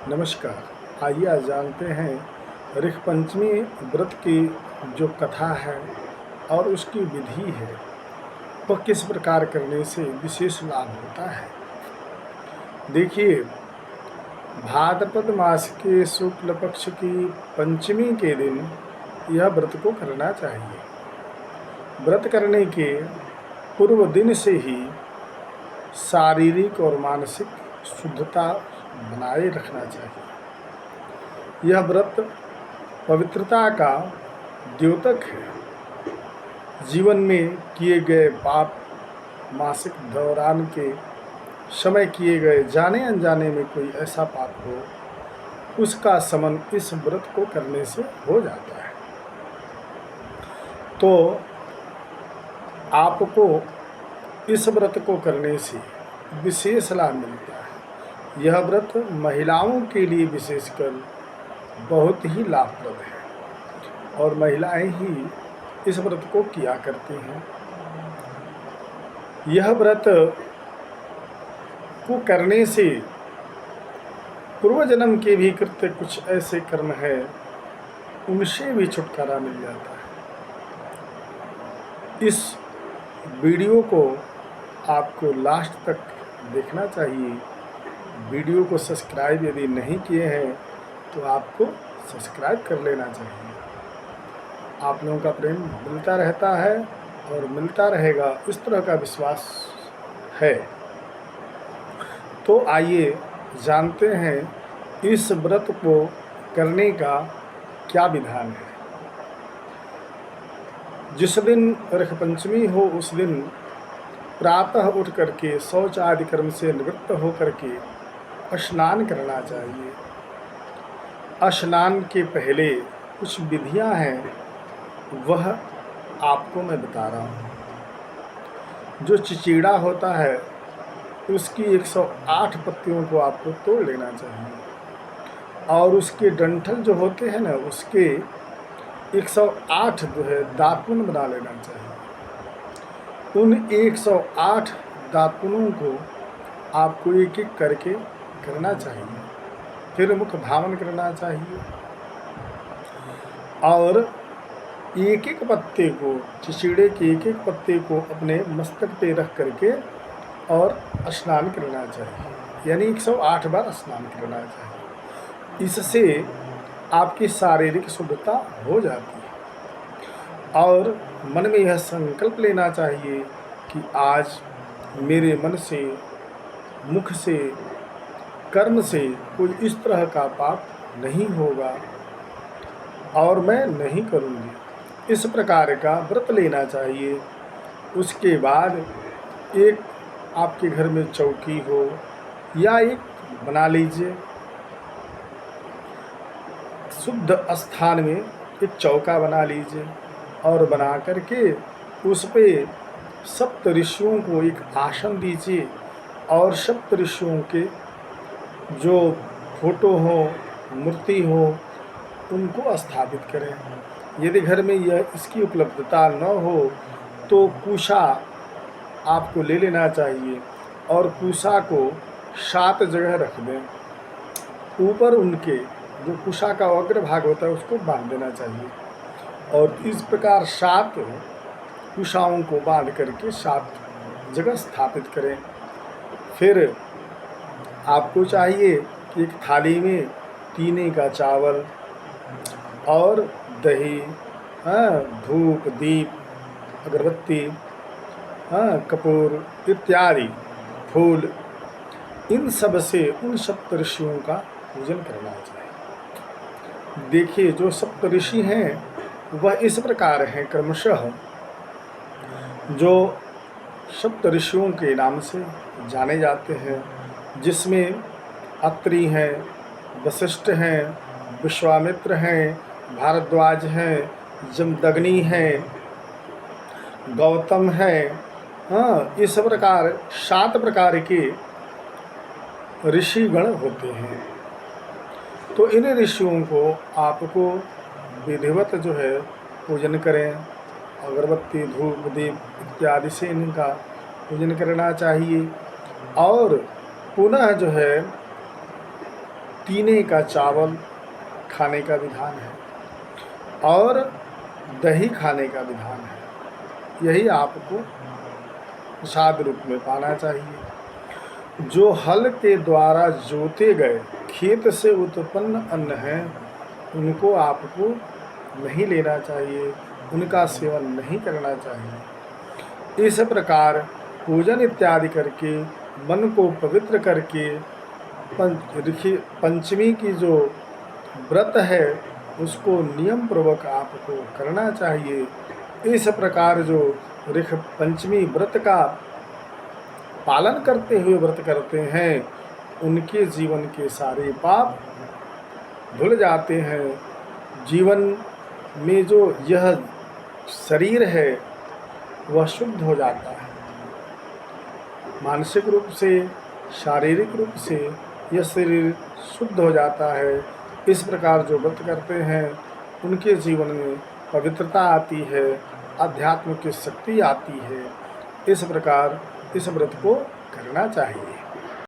नमस्कार। आइए आज जानते हैं ऋख पंचमी व्रत की जो कथा है और उसकी विधि है वह किस प्रकार करने से विशेष लाभ होता है। देखिए, भाद्रपद मास के शुक्ल पक्ष की पंचमी के दिन यह व्रत को करना चाहिए। व्रत करने के पूर्व दिन से ही शारीरिक और मानसिक शुद्धता बनाए रखना चाहिए। यह व्रत पवित्रता का द्योतक है। जीवन में किए गए पाप, मासिक दौरान के समय किए गए जाने अनजाने में कोई ऐसा पाप हो, उसका शमन इस व्रत को करने से हो जाता है। तो आपको इस व्रत को करने से विशेष लाभ मिलता है। यह व्रत महिलाओं के लिए विशेषकर बहुत ही लाभप्रद है और महिलाएं ही इस व्रत को किया करती हैं। यह व्रत को करने से पूर्व जन्म के भी कृत्य कुछ ऐसे कर्म है, उनसे भी छुटकारा मिल जाता है। इस वीडियो को आपको लास्ट तक देखना चाहिए। वीडियो को सब्सक्राइब यदि नहीं किए हैं तो आपको सब्सक्राइब कर लेना चाहिए। आप लोगों का प्रेम मिलता रहता है और मिलता रहेगा, इस तरह का विश्वास है। तो आइए जानते हैं इस व्रत को करने का क्या विधान है। जिस दिन ऋख पंचमी हो उस दिन प्रातः उठ करके शौच आदि कर्म से निवृत्त होकर के स्नान करना चाहिए। स्नान के पहले कुछ विधियां हैं, वह आपको मैं बता रहा हूँ। जो चिचीड़ा होता है उसकी 108 पत्तियों को आपको तोड़ लेना चाहिए और उसके डंठल जो होते हैं ना, उसके 108 जो है दातुन बना लेना चाहिए। उन 108 दातुनों को आपको एक एक करके करना चाहिए, फिर मुख धावन करना चाहिए और एक एक पत्ते को, चिचीड़े के एक एक पत्ते को अपने मस्तक पे रख करके और स्नान करना चाहिए, यानी 108 बार स्नान करना चाहिए। इससे आपकी शारीरिक शुद्धता हो जाती है और मन में यह संकल्प लेना चाहिए कि आज मेरे मन से, मुख से, कर्म से कोई इस तरह का पाप नहीं होगा और मैं नहीं करूँगी। इस प्रकार का व्रत लेना चाहिए। उसके बाद एक आपके घर में चौकी हो या एक बना लीजिए, शुद्ध स्थान में एक चौका बना लीजिए और बना करके उस पे सप्त ऋषियों को एक आसन दीजिए और सप्त ऋषियों के जो फोटो हो, मूर्ति हो, उनको स्थापित करें। यदि घर में यह इसकी उपलब्धता न हो तो कुशा आपको ले लेना चाहिए और कुशा को 7 जगह रख दें। ऊपर उनके जो कुशा का अग्र भाग होता है उसको बांध देना चाहिए और इस प्रकार 7 कुशाओं को बांध करके 7 जगह स्थापित करें। फिर आपको चाहिए कि एक थाली में टीने का चावल और दही, धूप, दीप, अगरबत्ती, कपूर इत्यादि फूल, इन सब से उन सप्त ऋषियों का पूजन करना चाहिए। देखिए, जो सप्त ऋषि हैं वह इस प्रकार हैं क्रमशः, जो सप्त ऋषियों के नाम से जाने जाते हैं, जिसमें अत्रि हैं, वशिष्ठ हैं, विश्वामित्र हैं, भारद्वाज हैं, जमदग्नि हैं, गौतम हैं। इस प्रकार 7 प्रकार के ऋषिगण होते हैं। तो इन ऋषियों को आपको विधिवत जो है पूजन करें, अगरबत्ती, धूप, दीप इत्यादि से इनका पूजन करना चाहिए और पुनः जो है तीने का चावल खाने का विधान है और दही खाने का विधान है। यही आपको प्रसाद रूप में पाना चाहिए। जो हल के द्वारा जोते गए खेत से उत्पन्न अन्न है, उनको आपको नहीं लेना चाहिए, उनका सेवन नहीं करना चाहिए। इस प्रकार पूजन इत्यादि करके मन को पवित्र करके पंचमी की जो व्रत है उसको नियम पूर्वक आपको करना चाहिए। इस प्रकार जो ऋख पंचमी व्रत का पालन करते हुए व्रत करते हैं, उनके जीवन के सारे पाप धुल जाते हैं। जीवन में जो यह शरीर है वह शुद्ध हो जाता है। मानसिक रूप से, शारीरिक रूप से यह शरीर शुद्ध हो जाता है। इस प्रकार जो व्रत करते हैं उनके जीवन में पवित्रता आती है, आध्यात्म की शक्ति आती है। इस प्रकार इस व्रत को करना चाहिए।